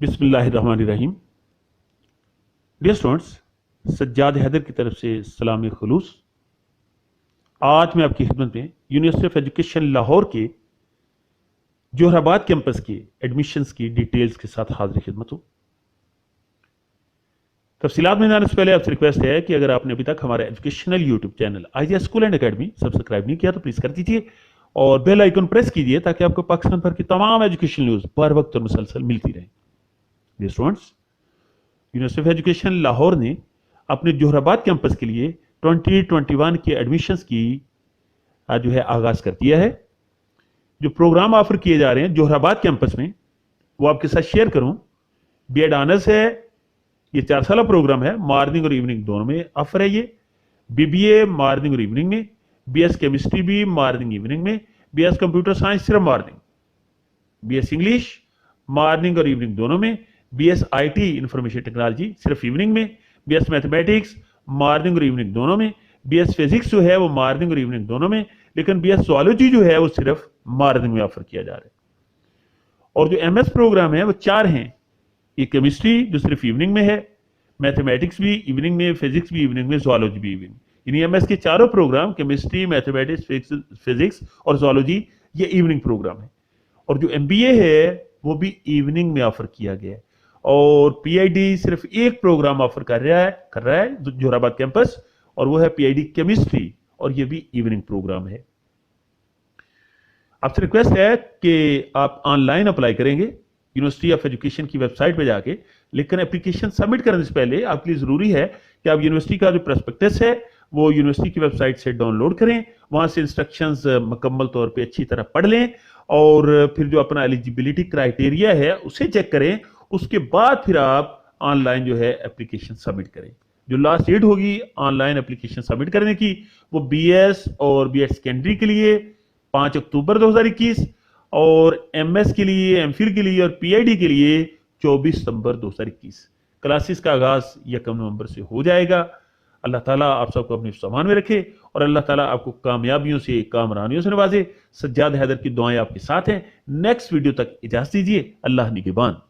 बिस्मिल्लाहिर्रहमानिर्रहीम। Dear students, Sajjad Haider की तरफ से सलाम खुलूस। आज मैं आपकी खिदमत में यूनिवर्सिटी ऑफ एजुकेशन लाहौर के जोहराबाद कैंपस के एडमिशन्स की डिटेल्स के साथ हाजिर खिदमत हूँ। तफसीलात में जाने से पहले आपसे रिक्वेस्ट है कि अगर आपने अभी तक हमारा educational YouTube channel idea school and academy subscribe नहीं किया तो प्लीज़ कर दीजिए और बेल आइकन प्रेस कीजिए ताकि आपको पाकिस्तान भर की तमाम एजुकेशन न्यूज़ बर वक्त और मुसलसल मिलती रहे। Dear students, university of education Lahore ने अपने जोहराबाद कैंपस के लिए 2021 के एडमिशन्स की जो है आगाज कर दिया है। जो प्रोग्राम ऑफर किए जा रहे हैं जोहराबाद कैंपस में वो आपके साथ शेयर करूं। बीएड ऑनर्स है, ये 4 साल प्रोग्राम है, मॉर्निंग और इवनिंग दोनों में ऑफर है। ये बीबीए मॉर्निंग और इवनिंग में, बीएस केमिस्ट्री भी मॉर्निंग इवनिंग में, बीएस कंप्यूटर साइंस सिर्फ मॉर्निंग, बीएस इंग्लिश मॉर्निंग और इवनिंग दोनों में, बीएस आईटी इंफॉर्मेशन टेक्नोलॉजी सिर्फ इवनिंग में, बीएस मैथमेटिक्स मॉर्निंग और इवनिंग दोनों में, बीएस फिजिक्स जो है वो मॉर्निंग और इवनिंग दोनों में, लेकिन बीएस ज़ूलॉजी जो है वो सिर्फ मॉर्निंग में ऑफर किया जा रहा है। और जो एमएस प्रोग्राम है वो 4 हैं। ये केमिस्ट्री जो सिर्फ इवनिंग में है, मैथमेटिक्स भी इवनिंग में, फिजिक्स भी इवनिंग में, ज़ूलॉजी भी इवनिंग। यानी एमएस के चारों प्रोग्राम केमिस्ट्री, मैथमेटिक्स, फिजिक्स और ज़ूलॉजी ये इवनिंग प्रोग्राम है। और जो एमबीए है वो भी इवनिंग में ऑफर किया गया है। और पीआईडी सिर्फ एक प्रोग्राम ऑफर कर रहा है जोहराबाद कैंपस, और वो है पीआईडी केमिस्ट्री, और ये भी इवनिंग प्रोग्राम है। आपसे रिक्वेस्ट है कि आप ऑनलाइन अप्लाई करेंगे यूनिवर्सिटी ऑफ एजुकेशन की वेबसाइट पे जाके, लेकिन एप्लीकेशन सबमिट करने से पहले आपके लिए जरूरी है कि आप यूनिवर्सिटी का जो प्रोस्पेक्टस है वो यूनिवर्सिटी की वेबसाइट से डाउनलोड करें, वहां से इंस्ट्रक्शंस मुकम्मल तौर पे अच्छी तरह पढ़ लें, और फिर जो अपना एलिजिबिलिटी क्राइटेरिया है उसे चेक करें। उसके बाद फिर आप ऑनलाइन जो है एप्लीकेशन सबमिट करें। जो लास्ट डेट होगी ऑनलाइन एप्लीकेशन सबमिट करने की वो बीएस और बीएड सेकेंडरी के लिए 5 अक्टूबर 2021, और एमएस के लिए, एमफिल के लिए और पीआईडी के लिए 24 सितंबर 2021। क्लासेस का आगाज 1 नवंबर से हो जाएगा। अल्लाह ताला आप सबको अपने सामान में रखे और अल्लाह ताला आपको कामयाबियों से, कामरानियों से नवाजे। सज्जाद हैदर की दुआएं आपके साथ हैं। नेक्स्ट वीडियो तक इजाजत दीजिए। अल्लाह निगहबान।